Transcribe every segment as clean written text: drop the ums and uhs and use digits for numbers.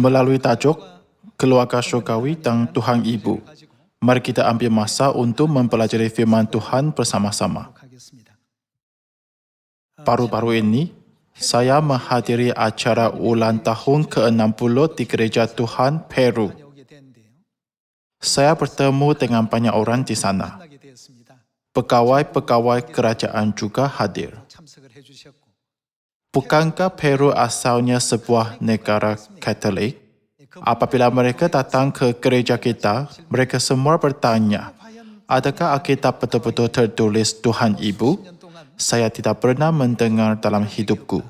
Melalui tajuk Keluarga Syurgawi dan Tuhan Ibu, mari kita ambil masa untuk mempelajari firman Tuhan bersama-sama. Baru-baru ini, saya menghadiri acara ulang tahun ke-60 di Gereja Tuhan Peru. Saya bertemu dengan banyak orang di sana. Pegawai-pegawai kerajaan juga hadir. Bukankah Peru asalnya sebuah negara Katolik? Apabila mereka datang ke gereja kita, mereka semua bertanya, adakah Alkitab betul-betul tertulis Tuhan Ibu? Saya tidak pernah mendengar dalam hidupku.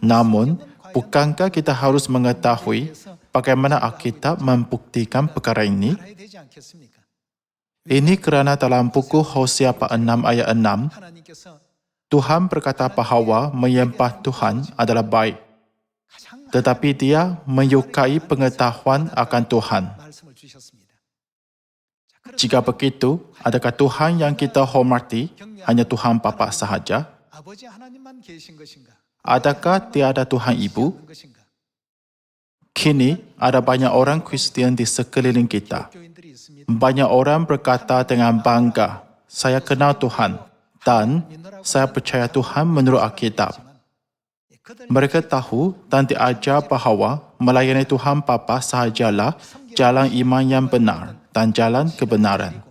Namun, bukankah kita harus mengetahui bagaimana Alkitab membuktikan perkara ini? Ini kerana dalam buku Hosea 6 ayat 6, Tuhan berkata bahawa menyembah Tuhan adalah baik, tetapi Dia menyukai pengetahuan akan Tuhan. Jika begitu, adakah Tuhan yang kita hormati hanya Tuhan Bapa sahaja? Adakah tiada Tuhan Ibu? Kini, ada banyak orang Kristian di sekeliling kita. Banyak orang berkata dengan bangga, saya kenal Tuhan dan saya percaya Tuhan menurut Alkitab. Mereka tahu dan diajar bahawa melayani Tuhan Bapa sahajalah jalan iman yang benar dan jalan kebenaran.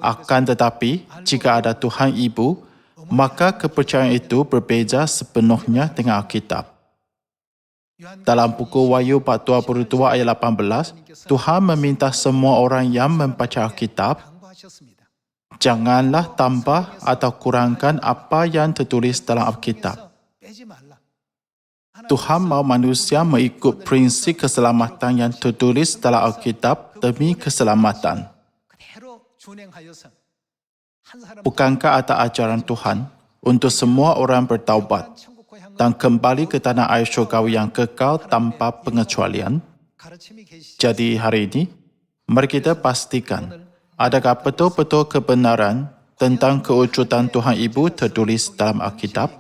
Akan tetapi, jika ada Tuhan Ibu, maka kepercayaan itu berbeza sepenuhnya dengan Alkitab. Dalam buku Wahyu 22 ayat 18, Tuhan meminta semua orang yang membaca Alkitab, janganlah tambah atau kurangkan apa yang tertulis dalam Alkitab. Tuhan mahu manusia mengikut prinsip keselamatan yang tertulis dalam Alkitab demi keselamatan. Bukankah ada ajaran Tuhan untuk semua orang bertaubat dan kembali ke tanah air syurgawi yang kekal tanpa pengecualian? Jadi hari ini, mari kita pastikan adakah betul-betul kebenaran tentang kewujudan Tuhan Ibu tertulis dalam Alkitab?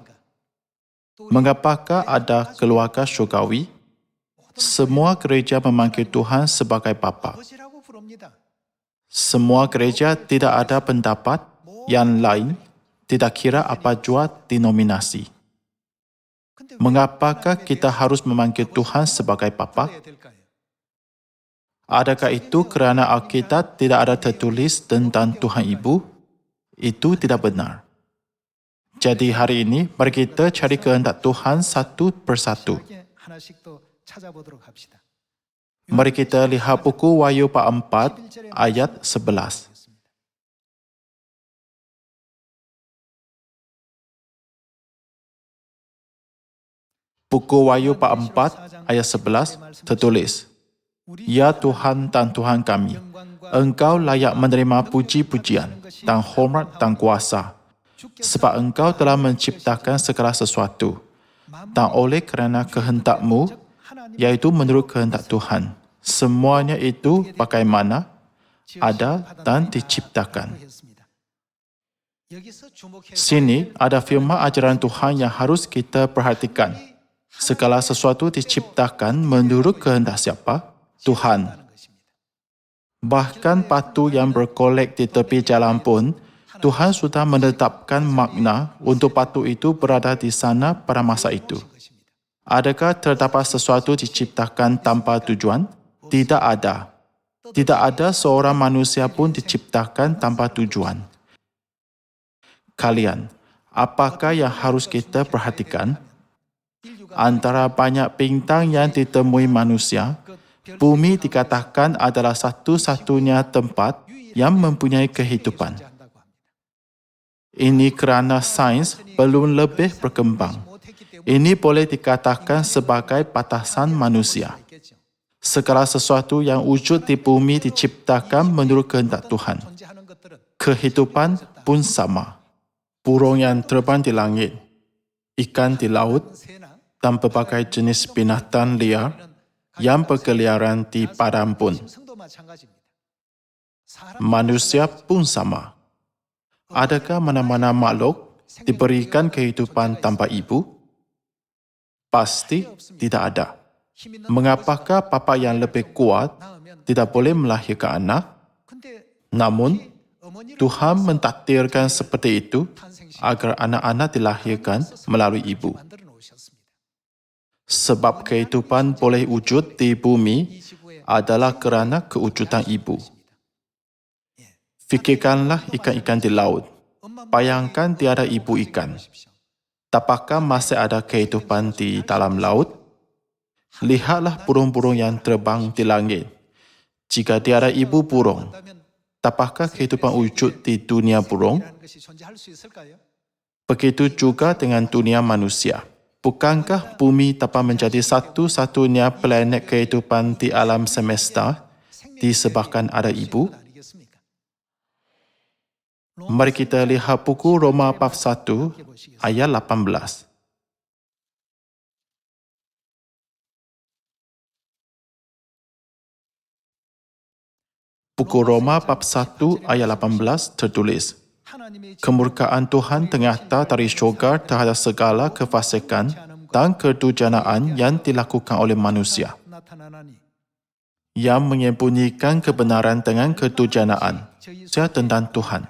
Mengapakah ada keluarga syurgawi? Semua gereja memanggil Tuhan sebagai Bapa. Semua gereja tidak ada pendapat yang lain, tidak kira apa jua denominasi. Mengapakah kita harus memanggil Tuhan sebagai Bapa? Adakah itu kerana Alkitab tidak ada tertulis tentang Tuhan Ibu? Itu tidak benar. Jadi hari ini, mari kita cari kehendak Tuhan satu persatu. Mari kita lihat buku Wahyu 4 ayat 11. Buku Wahyu 4 ayat 11 tertulis, Ya Tuhan dan Tuhan kami, Engkau layak menerima puji-pujian dan hormat dan kuasa, sebab Engkau telah menciptakan segala sesuatu, dan oleh kerana kehendak-Mu, iaitu menurut kehendak Tuhan, semuanya itu bagaimana ada dan diciptakan. Sini ada firman ajaran Tuhan yang harus kita perhatikan. Segala sesuatu diciptakan menurut kehendak siapa? Tuhan. Bahkan batu yang bergolek di tepi jalan pun, Tuhan sudah menetapkan makna untuk batu itu berada di sana pada masa itu. Adakah terdapat sesuatu diciptakan tanpa tujuan? Tidak ada. Tidak ada seorang manusia pun diciptakan tanpa tujuan. Kalian, apakah yang harus kita perhatikan? Antara banyak bintang yang ditemui manusia, bumi dikatakan adalah satu-satunya tempat yang mempunyai kehidupan. Ini kerana sains belum lebih berkembang. Ini boleh dikatakan sebagai batasan manusia. Segala sesuatu yang wujud di bumi diciptakan menurut kehendak Tuhan. Kehidupan pun sama. Burung yang terbang di langit, ikan di laut, dan berbagai jenis binatang liar yang berkeliaran di padang pun. Manusia pun sama. Adakah mana-mana makhluk diberikan kehidupan tanpa ibu? Pasti tidak ada. Mengapakah bapa yang lebih kuat tidak boleh melahirkan anak? Namun, Tuhan mentakdirkan seperti itu agar anak-anak dilahirkan melalui ibu. Sebab kehidupan boleh wujud di bumi adalah kerana kewujudan ibu. Fikirkanlah ikan-ikan di laut. Bayangkan tiada ibu ikan. Tapakkah masih ada kehidupan di dalam laut? Lihatlah burung-burung yang terbang di langit. Jika tiada ibu burung, tapakkah kehidupan wujud di dunia burung? Begitu juga dengan dunia manusia. Bukankah bumi dapat menjadi satu-satunya planet kehidupan di alam semesta disebabkan ada ibu? Mari kita lihat buku Roma bab 1 ayat 18. Buku Roma bab 1 ayat 18 tertulis, kemurkaan Tuhan ternyata dari syurga terhadap segala kefasikan dan kedurjanaan yang dilakukan oleh manusia, yang menyembunyikan kebenaran dengan kedurjanaan. Saya tentang Tuhan.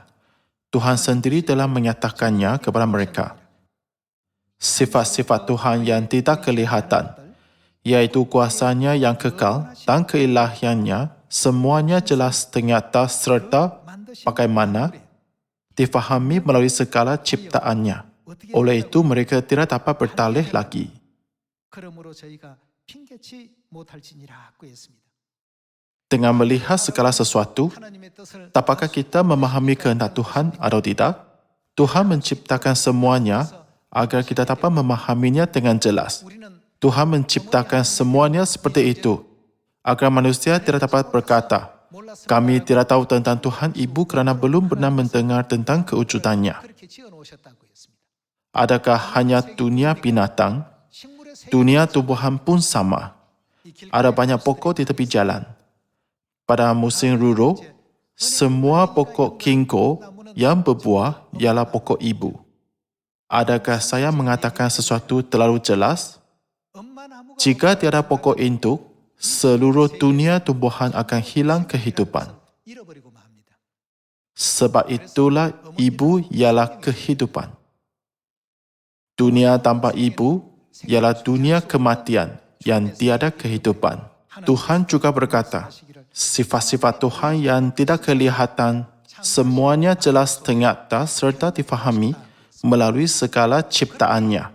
Tuhan sendiri telah menyatakannya kepada mereka. Sifat-sifat Tuhan yang tidak kelihatan, iaitu kuasanya yang kekal dan keilahiannya, semuanya jelas ternyata serta bagaimana difahami melalui segala ciptaannya. Oleh itu, mereka tidak dapat bertalih lagi. Dengan melihat segala sesuatu, dapatkah kita memahami kehendak Tuhan atau tidak? Tuhan menciptakan semuanya agar kita dapat memahaminya dengan jelas. Tuhan menciptakan semuanya seperti itu, agar manusia tidak dapat berkata, kami tidak tahu tentang Tuhan Ibu kerana belum pernah mendengar tentang kewujudannya. Adakah hanya dunia binatang? Dunia tumbuhan pun sama. Ada banyak pokok di tepi jalan. Pada musim ruru, semua pokok ginkgo yang berbuah ialah pokok ibu. Adakah saya mengatakan sesuatu terlalu jelas? Jika tiada pokok induk, seluruh dunia tumbuhan akan hilang kehidupan. Sebab itulah ibu ialah kehidupan. Dunia tanpa ibu ialah dunia kematian yang tiada kehidupan. Tuhan juga berkata, sifat-sifat Tuhan yang tidak kelihatan, semuanya jelas ternyata serta difahami melalui segala ciptaannya.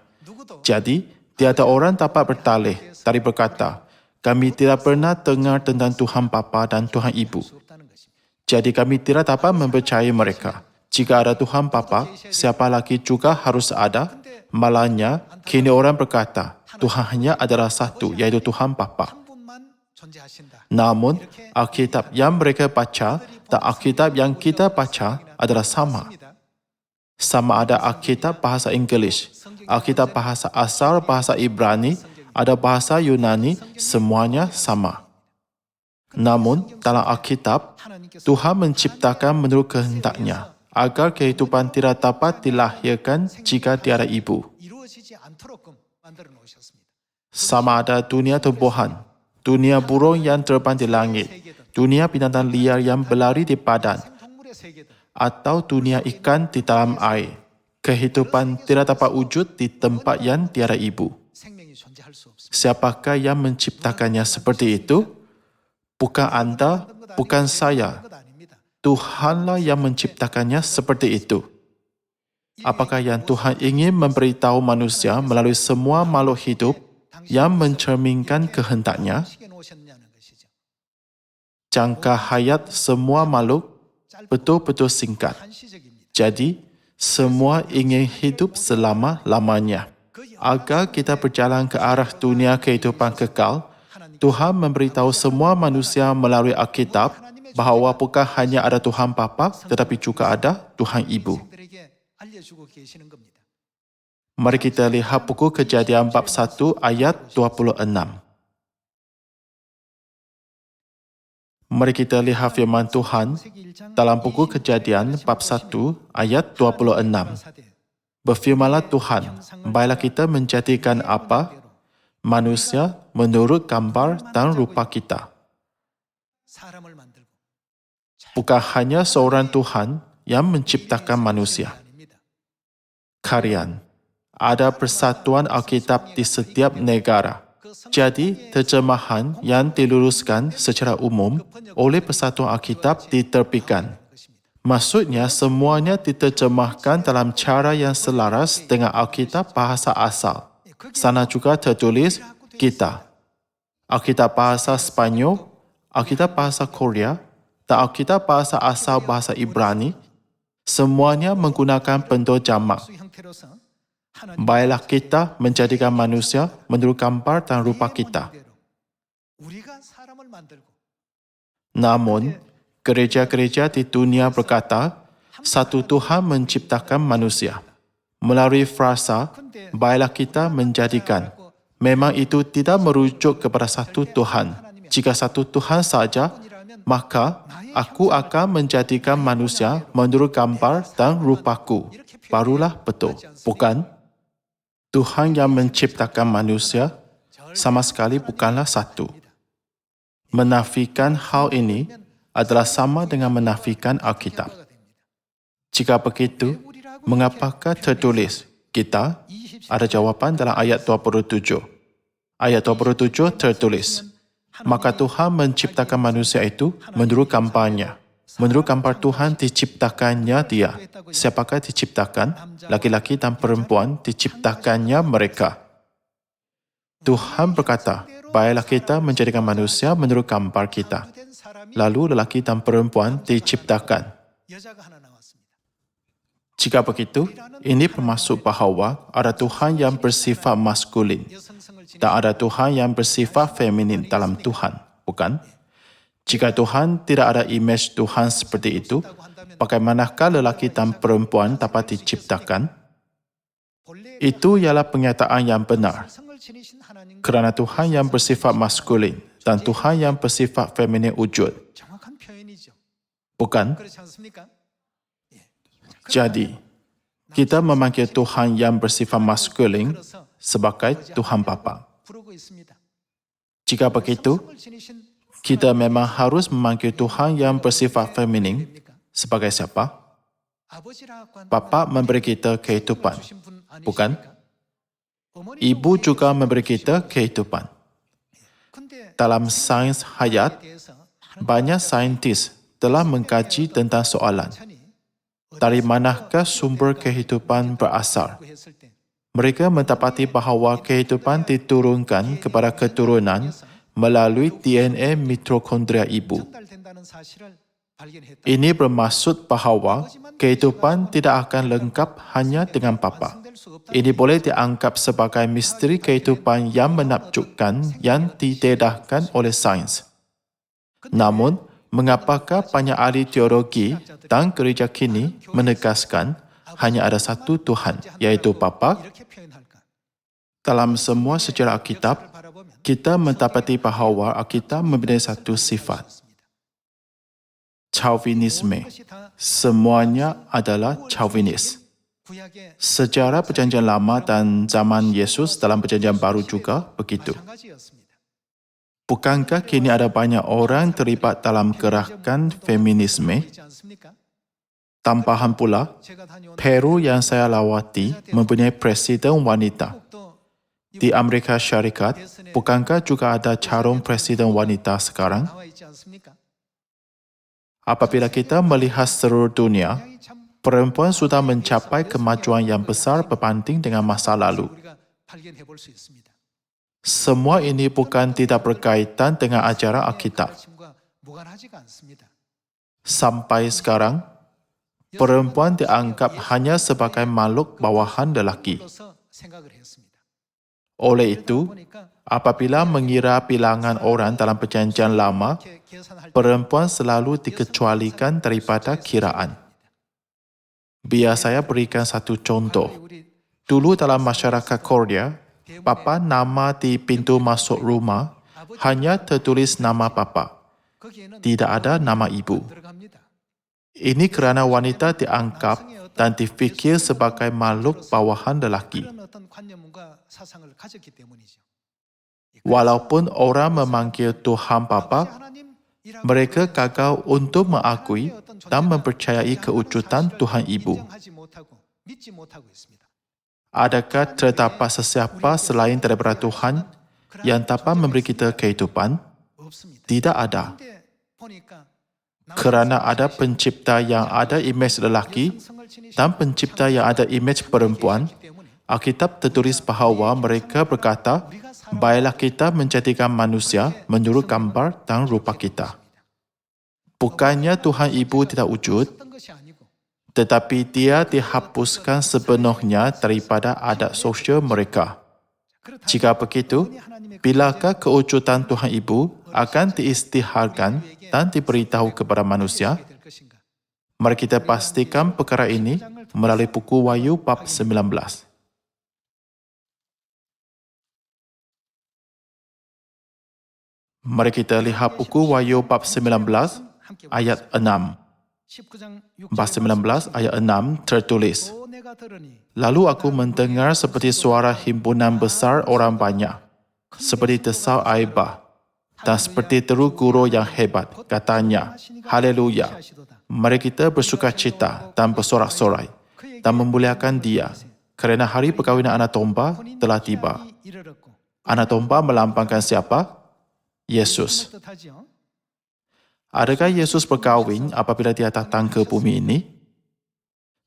Jadi, tiada orang dapat bertalih dari berkata, kami tidak pernah dengar tentang Tuhan Bapa dan Tuhan Ibu. Jadi kami tidak dapat mempercayai mereka. Jika ada Tuhan Bapa, siapa lagi juga harus ada. Malahnya, kini orang berkata, Tuhan hanya adalah satu, iaitu Tuhan Bapa. Namun, Alkitab yang mereka baca dan Alkitab yang kita baca adalah sama. Sama ada Alkitab bahasa Inggeris, Alkitab bahasa asal bahasa Ibrani, ada bahasa Yunani, semuanya sama. Namun, dalam Alkitab, Tuhan menciptakan menurut kehendaknya, agar kehidupan tidak dapat dilahirkan jika tiada ibu. Sama ada dunia tumbuhan, dunia burung yang terbang di langit, dunia binatang liar yang berlari di padang, atau dunia ikan di dalam air. Kehidupan tidak dapat wujud di tempat yang tiada ibu. Siapakah yang menciptakannya seperti itu? Bukan anda, bukan saya. Tuhanlah yang menciptakannya seperti itu. Apakah yang Tuhan ingin memberitahu manusia melalui semua makhluk hidup yang mencerminkan kehendaknya? Jangka hayat semua makhluk betul-betul singkat. Jadi, semua ingin hidup selama-lamanya. Agar kita berjalan ke arah dunia kehidupan kekal, Tuhan memberitahu semua manusia melalui Alkitab bahawa bukan hanya ada Tuhan Bapa, tetapi juga ada Tuhan Ibu. Mari kita lihat buku Kejadian bab 1 ayat 26. Mari kita lihat firman Tuhan dalam buku Kejadian bab 1 ayat 26. Berfirmanlah Tuhan, baiklah kita menjadikan apa? manusia menurut gambar dan rupa kita. Bukan hanya seorang Tuhan yang menciptakan manusia. Kalian, ada persatuan Alkitab di setiap negara. Jadi, terjemahan yang diluruskan secara umum oleh Persatuan Alkitab diterbitkan. Maksudnya, semuanya diterjemahkan dalam cara yang selaras dengan Alkitab bahasa asal. Sana juga tertulis kita. Alkitab bahasa Sepanyol, Alkitab bahasa Korea, dan Alkitab bahasa asal bahasa Ibrani, semuanya menggunakan bentuk jamak. Baiklah kita menjadikan manusia menurut gambar dan rupa kita. Namun, gereja-gereja di dunia berkata, satu Tuhan menciptakan manusia. Melalui frasa, baiklah kita menjadikan. Memang itu tidak merujuk kepada satu Tuhan. Jika satu Tuhan saja, maka aku akan menjadikan manusia menurut gambar dan rupaku. Barulah betul, bukan? Tuhan yang menciptakan manusia sama sekali bukanlah satu. Menafikan hal ini adalah sama dengan menafikan Alkitab. Jika begitu, mengapakah tertulis kita? Ada jawapan dalam ayat 27. Ayat 27 tertulis, maka Tuhan menciptakan manusia itu menurut gambarnya. Menurut gambar Tuhan diciptakannya dia. Siapakah diciptakan? Laki-laki dan perempuan diciptakannya mereka. Tuhan berkata, baiklah kita menjadikan manusia menurut gambar kita. Lalu lelaki dan perempuan diciptakan. Jika begitu, ini bermaksud bahawa ada Tuhan yang bersifat maskulin dan ada Tuhan yang bersifat feminin dalam Tuhan, bukan? Jika Tuhan tidak ada imej Tuhan seperti itu, bagaimanakah lelaki dan perempuan dapat diciptakan? Itu ialah pernyataan yang benar. Kerana Tuhan yang bersifat maskulin dan Tuhan yang bersifat feminin wujud. Bukan? Jadi, kita memanggil Tuhan yang bersifat maskulin sebagai Tuhan Bapa. Jika begitu, kita memang harus memanggil Tuhan yang bersifat feminin sebagai siapa? Bapa memberi kita kehidupan, bukan? Ibu juga memberi kita kehidupan. Dalam sains hayat, banyak saintis telah mengkaji tentang soalan, dari manakah sumber kehidupan berasal? Mereka mendapati bahawa kehidupan diturunkan kepada keturunan melalui DNA mitokondria ibu. Ini bermaksud bahawa kehidupan tidak akan lengkap hanya dengan bapa. Ini boleh dianggap sebagai misteri kehidupan yang menakjubkan yang didedahkan oleh sains. Namun, mengapakah banyak ahli teologi dan gereja kini menegaskan hanya ada satu Tuhan, iaitu Bapa? Dalam semua sejarah Alkitab, kita mendapati bahawa Alkitab mempunyai satu sifat. Chauvinisme. Semuanya adalah chauvinis. Sejarah Perjanjian Lama dan zaman Yesus dalam Perjanjian Baru juga begitu. Bukankah kini ada banyak orang terlibat dalam gerakan feminisme? Tambahan pula, Peru yang saya lawati mempunyai presiden wanita. Di Amerika Syarikat, bukankah juga ada calon presiden wanita sekarang? Apabila kita melihat seluruh dunia, perempuan sudah mencapai kemajuan yang besar berbanding dengan masa lalu. Semua ini bukan tidak berkaitan dengan ajaran Alkitab. Sampai sekarang, perempuan dianggap hanya sebagai makhluk bawahan lelaki. Oleh itu, apabila mengira bilangan orang dalam Perjanjian Lama, perempuan selalu dikecualikan daripada kiraan. Biar saya berikan satu contoh. Dulu dalam masyarakat Korea, papan nama di pintu masuk rumah hanya tertulis nama bapa. Tidak ada nama ibu. Ini kerana wanita dianggap dan difikir sebagai makhluk bawahan lelaki. Walaupun orang memanggil Tuhan Bapa, mereka gagal untuk mengakui dan mempercayai kewujudan Tuhan Ibu. Adakah terdapat sesiapa selain daripada Tuhan yang dapat memberi kita kehidupan? Tidak ada. Kerana ada pencipta yang ada imej lelaki dan pencipta yang ada imej perempuan, Alkitab tertulis bahawa mereka berkata, baiklah kita menjadikan manusia menurut gambar dan rupa kita. Bukannya Tuhan Ibu tidak wujud, tetapi dia dihapuskan sepenuhnya daripada adat sosial mereka. Jika begitu, bilakah kewujudan Tuhan Ibu akan diisytiharkan dan diberitahu kepada manusia? Mari kita pastikan perkara ini melalui buku Wahyu bab 19. Mari kita lihat buku Wahyu bab 19 ayat 6. Bab 19 ayat 6 tertulis, lalu aku mendengar seperti suara himpunan besar orang banyak, seperti desau air bah, dan seperti teru guru yang hebat, katanya, Haleluya! Mari kita bersukacita dan bersorak-sorai dan memuliakan Dia, kerana hari perkahwinan anak domba telah tiba. Anak domba melambangkan siapa? Yesus. Adakah Yesus berkahwin apabila dia datang ke bumi ini?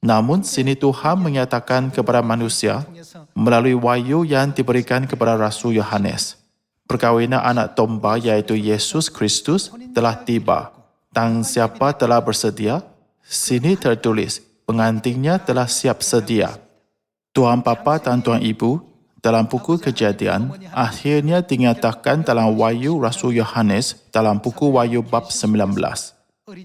Namun, sini Tuhan menyatakan kepada manusia melalui wahyu yang diberikan kepada Rasul Yohanes. Perkahwinan anak domba iaitu Yesus Kristus telah tiba. Dan siapa telah bersedia? Sini tertulis, pengantinnya telah siap sedia. Tuhan Bapa dan Tuhan Ibu dalam buku Kejadian akhirnya dinyatakan dalam wahyu Rasul Yohanes dalam buku Wahyu bab 19.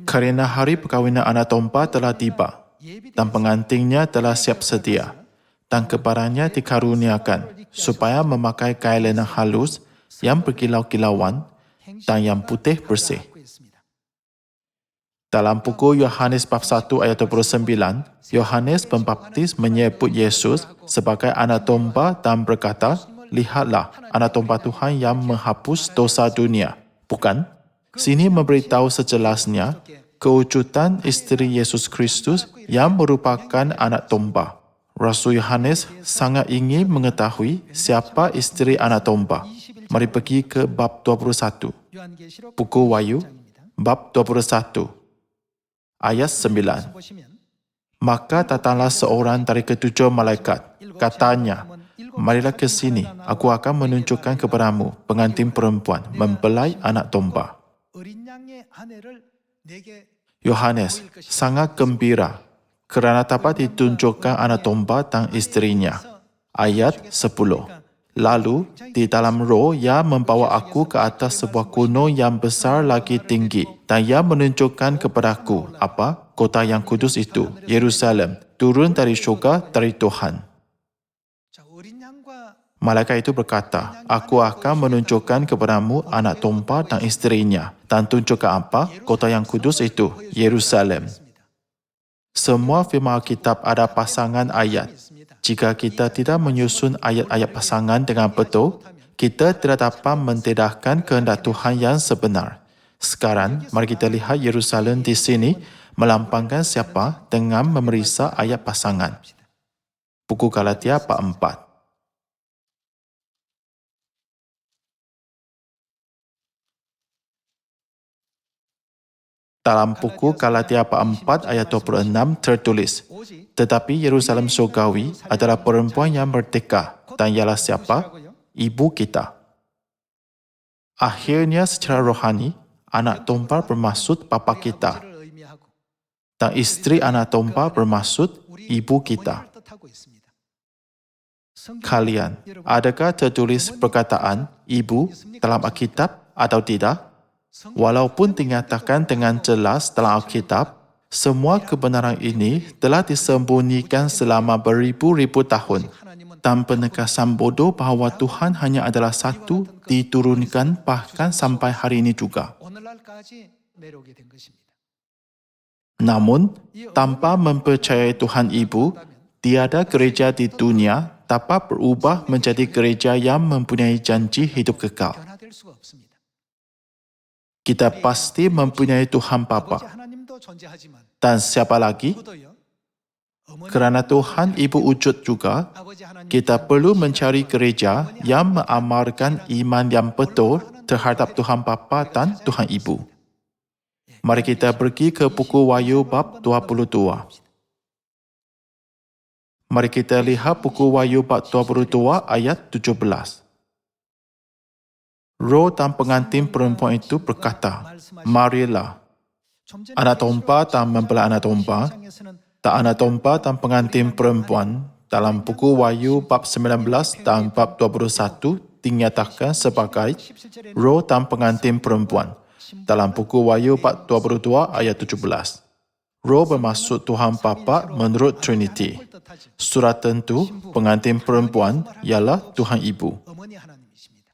Kerana hari perkahwinan anak domba telah tiba dan pengantinnya telah siap sedia, dan kepadanya dikaruniakan supaya memakai kain linen halus yang berkilau-kilauan dan yang putih bersih. Dalam buku Yohanes bab 1 ayat 29, Yohanes Pembaptis menyebut Yesus sebagai anak domba dan berkata, lihatlah anak domba Tuhan yang menghapus dosa dunia. Bukan? Sini memberitahu sejelasnya kewujudan isteri Yesus Kristus yang merupakan anak domba. Rasul Yohanes sangat ingin mengetahui siapa isteri anak domba. Mari pergi ke bab 21. Buku Wahyu, bab 21. Ayat 9. Maka datanglah seorang dari ketujuh malaikat. Katanya, marilah ke sini, aku akan menunjukkan kepadamu pengantin perempuan mempelai anak domba. Yohanes sangat gembira kerana dapat ditunjukkan anak domba dan isterinya. Ayat 10. Lalu, di dalam roh ia membawa aku ke atas sebuah gunung yang besar lagi tinggi, dan ia menunjukkan kepadaku apa? Kota yang kudus itu, Yerusalem, turun dari syurga dari Tuhan. Malaikat itu berkata, aku akan menunjukkan kepadamu anak domba dan isterinya. Dan tunjukkan apa? Kota yang kudus itu, Yerusalem. Semua firman Alkitab ada pasangan ayat. Jika kita tidak menyusun ayat-ayat pasangan dengan betul, kita tidak dapat mentedahkan kehendak Tuhan yang sebenar. Sekarang, mari kita lihat Yerusalem di sini melambangkan siapa dengan memeriksa ayat pasangan. Buku Galatia bab 4. Dalam buku Galatia bab 4 ayat 26 tertulis, tetapi Yerusalem surgawi adalah perempuan yang merdeka, dan ialah siapa? Ibu kita. Akhirnya secara rohani, anak domba bermaksud bapa kita, dan isteri anak domba bermaksud ibu kita. Kalian, adakah tertulis perkataan ibu dalam Alkitab atau tidak? Walaupun dinyatakan dengan jelas dalam Alkitab, semua kebenaran ini telah disembunyikan selama beribu-ribu tahun, dan penegasan bodoh bahawa Tuhan hanya adalah satu diturunkan bahkan sampai hari ini juga. Namun, tanpa mempercayai Tuhan Ibu, tiada gereja di dunia dapat berubah menjadi gereja yang mempunyai janji hidup kekal. 변화될 수가 없습니다. Kita pasti mempunyai Tuhan 아버지 Bapa. 하나님도 존재하지만 Dan siapa lagi? 누구도요. 어머니 Kerana Tuhan Ibu wujud juga, 아버지 하나님 kita perlu mencari gereja yang mengamalkan iman yang betul terhadap Tuhan Bapa dan Tuhan Ibu. Mari kita pergi ke buku Wahyu bab 22. Mari kita lihat buku Wahyu bab 22 ayat 17. Roh dan pengantin perempuan itu berkata, "Marilah." Anak domba dan mempelai anak domba, tak anak domba dan pengantin perempuan dalam buku Wahyu bab 19 dan bab 21 dinyatakan sebagai roh dan pengantin perempuan dalam buku Wahyu bab 22 ayat 17. Roh bermaksud Tuhan Bapa menurut Trinity. Surat tentu pengantin perempuan ialah Tuhan Ibu. 어머니 하나님이십니다.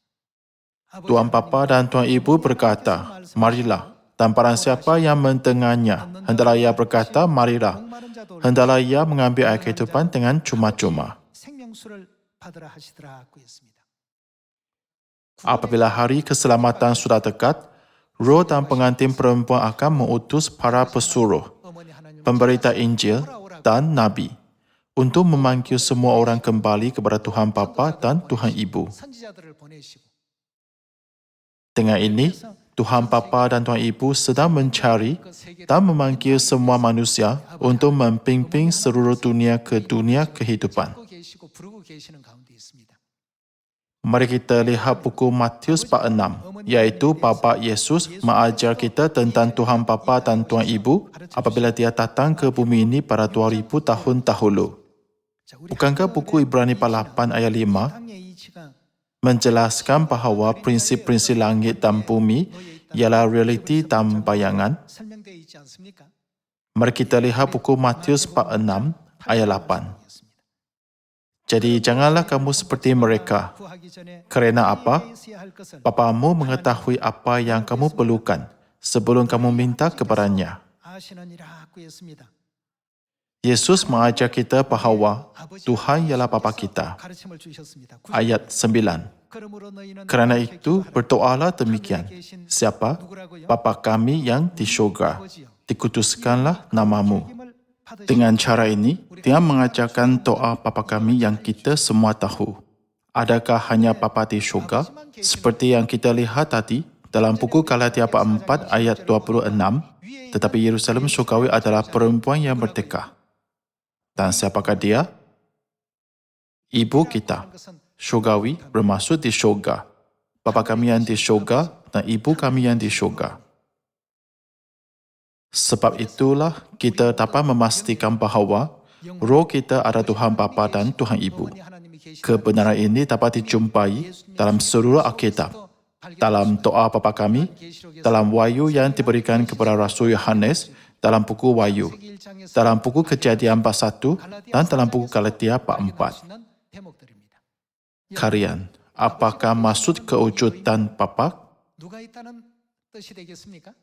Tuhan Bapa dan Tuhan Ibu berkata, "Marilah." Dan barang siapa yang mendengarnya, hendaklah ia berkata, "Marilah." Hendaklah ia mengambil air kehidupan dengan cuma-cuma. 생명수를 받으라 하시더라고 했습니다. Apabila hari keselamatan sudah dekat, roh dan pengantin perempuan akan mengutus para pesuruh, 어머니 하나님 pemberita Injil dan Nabi untuk memanggil semua orang kembali kepada Tuhan Bapa dan Tuhan Ibu. 선지자들을 보내시고 Dengan ini, Tuhan Bapa dan Tuhan Ibu sedang mencari dan memanggil semua manusia untuk mempimpin seluruh dunia ke dunia kehidupan. 찾고 계시고 부르고 계시는 가운데 있습니다. Mari kita lihat buku Matius bab 6, iaitu Bapa Yesus mengajar kita tentang Tuhan Bapa dan Tuhan Ibu apabila dia datang ke bumi ini pada 2000 tahun dahulu. 자, 우리 Bukankah buku Ibrani bab 8 ayat 5 땅의 이치가 menjelaskan bahawa prinsip-prinsip langit dan bumi ialah realiti dan bayangan? 설명되어 있지 않습니까? Mari kita lihat buku Matius bab 6 ayat 8. Jadi janganlah kamu seperti mereka. 구하기 전에 Kerana apa? 있어야 할 것을 Bapamu mengetahui apa yang kamu perlukan sebelum kamu minta kepadanya. 아시느니라고 했습니다. Yesus mengajar kita bahawa Tuhan ialah Bapa kita. 가르침을 주셨습니다. Ayat 9. 그러므로 너희는 Kerana itu, berdoalah demikian. Siapa? 누구라고요? Bapa kami yang di syurga. 아버지요. Dikutuskanlah namamu. 책임을 받으시고 Dengan cara ini, dia mengajarkan doa Bapa kami yang kita semua tahu. Adakah hanya Bapa di syurga? Seperti yang kita lihat tadi, dalam buku Galatia bab 4 ayat 26, tetapi Yerusalem syurgawi adalah perempuan yang merdeka. Dan siapakah dia? Ibu kita. Syurgawi bermaksud di syurga. Bapa kami yang di syurga dan ibu kami yang di syurga. Sebab itulah kita dapat memastikan bahawa roh kita ada Tuhan Bapa dan Tuhan Ibu. Kebenaran ini dapat dijumpai dalam seluruh Alkitab, dalam doa Bapa kami, dalam wahyu yang diberikan kepada Rasul Yohanes, dalam buku Wahyu, dalam buku Kejadian bab 1 dan dalam buku Galatia bab 4. Kalian, apakah maksud kewujudan Bapa? 누가 있다는 뜻이 되겠습니까?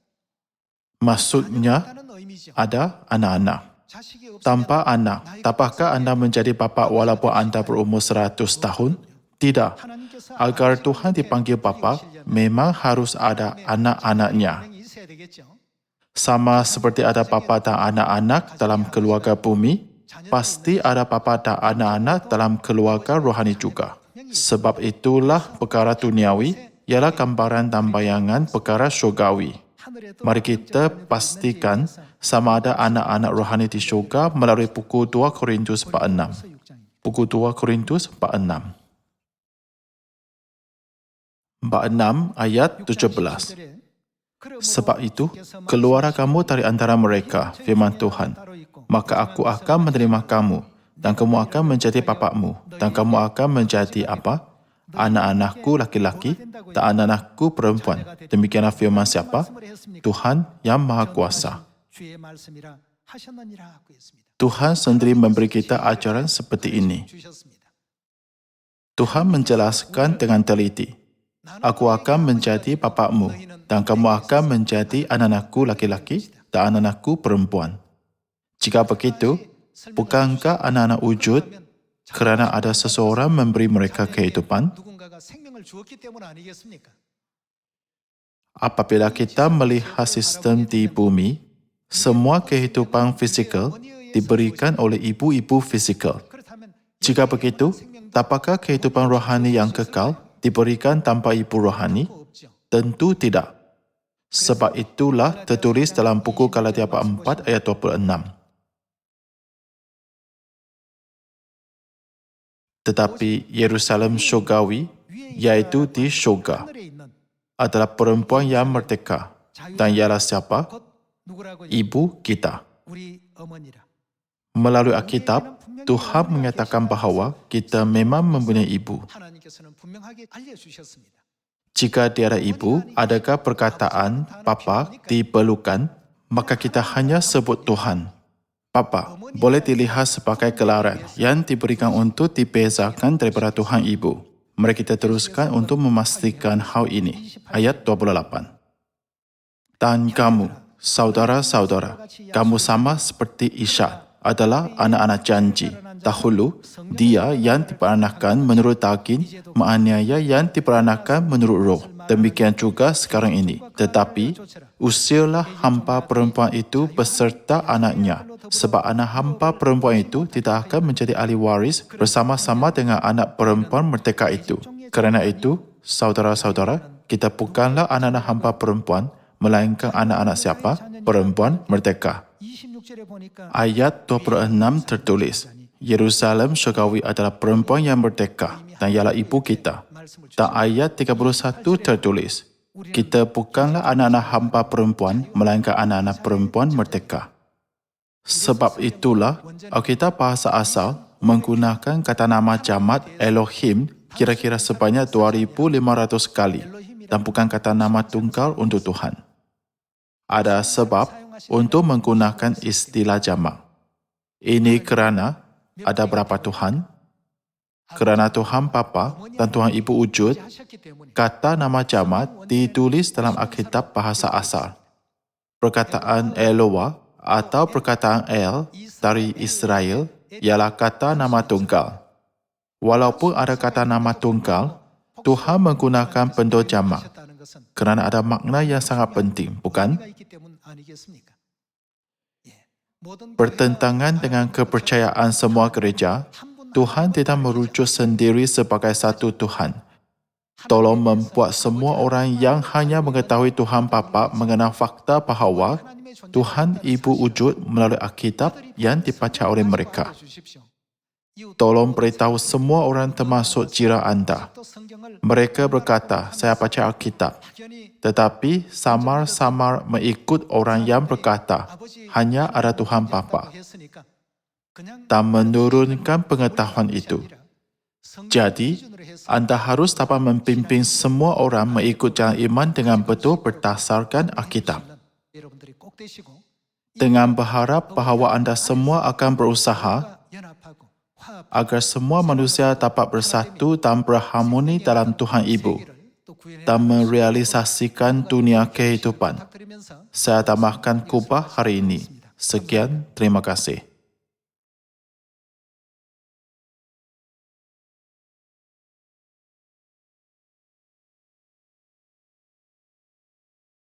Maksudnya 있다는 의미죠. ada anak-anak. 자식이 없으면 Tanpa anak, dapatkah anda menjadi bapa walaupun anda berumur 100 tahun? Tidak. 하나님께서 Agar Tuhan dipanggil bapa, memang harus ada anak-anaknya. 분명히 있어야 되겠죠. Sama seperti ada bapa dan anak-anak dalam keluarga bumi, pasti ada bapa dan anak-anak dalam keluarga rohani juga. Sebab itulah perkara duniawi ialah gambaran dan bayangan perkara syurgawi. 하늘에도 Mari kita pastikan sama ada anak-anak rohani di syurga melalui buku 2 Korintus bab 6. 6장입니다. Buku 2 Korintus bab 6. Bab 6 ayat 17. Sebab itu, keluarlah kamu dari antara mereka, firman Tuhan. Maka aku akan menerima kamu, dan kamu akan menjadi bapakmu, dan kamu akan menjadi apa? Anak-anakku laki-laki, dan anak-anakku perempuan. Demikianlah firman siapa? Tuhan yang Maha Kuasa. 주의 말씀이라 하셨느니라고 했습니다. Tuhan sendiri memberi kita ajaran seperti ini. 주셨습니다. Tuhan menjelaskan dengan teliti. Aku akan menjadi bapakmu, dan kamu akan menjadi anak-anakku laki-laki dan anak-anakku perempuan. Jika begitu, bukankah anak-anak wujud kerana ada seseorang memberi mereka kehidupan. 누군가가 생명을 주었기 때문 아니겠습니까? Apabila kita melihat sistem di bumi, semua kehidupan fizikal diberikan oleh ibu-ibu fizikal. 그렇다면 Jika begitu, apakah kehidupan rohani yang kekal diberikan tanpa ibu rohani? 없죠. Tentu tidak. Sebab itulah tertulis dalam buku Galatia 4 ayat 26. Tetapi Yerusalem syurgawi, iaitu di syurga, 하늘에 있는 adalah perempuan yang merdeka. Dan ialah siapa? 곧 누구라고요? Ibu kita. 우리 어머니라. Melalui Alkitab, Tuhan menyatakan bahawa kita memang mempunyai ibu. 하나님께서는 분명하게 알려주셨습니다. Jika tiada ibu, adakah perkataan Papa diperlukan? Maka kita hanya sebut Tuhan. Papa boleh dilihat sebagai gelaran yang diberikan untuk dibezakan daripada Tuhan Ibu. Mari kita teruskan untuk memastikan hal ini. Ayat 28. Dan kamu, saudara-saudara, kamu sama seperti Ishak, adalah anak-anak janji. Dahulu, dia yang diperanakkan menurut daging, menganiaya yang diperanakkan menurut roh. Demikian juga sekarang ini. Tetapi, usialah hamba perempuan itu beserta anaknya. Sebab anak hamba perempuan itu tidak akan menjadi ahli waris bersama-sama dengan anak perempuan merdeka itu. Kerana itu, saudara-saudara, kita bukanlah anak-anak hamba perempuan, melainkan anak-anak siapa? Perempuan merdeka. 26절에 보니까 Ayat 26 tertulis, Yerusalem syurgawi adalah perempuan yang merdeka dan ialah ibu kita. Dan ayat 31 tertulis, kita bukanlah anak-anak hamba perempuan, melainkan anak-anak perempuan merdeka. Sebab itulah, Alkitab bahasa asal menggunakan kata nama jamak Elohim kira-kira sebanyak 2,500 kali dan bukan kata nama tunggal untuk Tuhan. Ada sebab untuk menggunakan istilah jamak. Ini kerana ada berapa Tuhan? Kerana Tuhan Bapa dan Tuhan Ibu wujud, 하셨기 때문에 kata nama jamak ditulis dalam Alkitab bahasa asal. Perkataan Eloah atau perkataan El dari Israel ialah kata nama tunggal. Walaupun ada kata nama tunggal, Tuhan menggunakan bentuk jamak 하셨다는 것은 kerana ada makna yang sangat penting, bukan? 의미가 있기 때문 아니겠습니까? 예. 모든 Bertentangan dengan kepercayaan semua gereja, Tuhan tidak merujuk sendiri sebagai satu Tuhan. Tolong membuat semua orang yang hanya mengetahui Tuhan Bapa mengenal fakta bahawa Tuhan Ibu wujud melalui Alkitab yang dibaca oleh mereka. Tolong beritahu semua orang termasuk jiran anda. Mereka berkata, saya baca Alkitab. Tetapi samar-samar mengikut orang yang berkata, hanya ada Tuhan Bapa. Dan menurunkan pengetahuan itu. Jadi, anda harus dapat membimbing semua orang mengikut jalan iman dengan betul berdasarkan Alkitab. Dengan berharap bahawa anda semua akan berusaha agar semua manusia dapat bersatu dan berharmoni dalam Tuhan Ibu dan merealisasikan dunia kehidupan. Saya tambahkan khutbah hari ini. Sekian, terima kasih.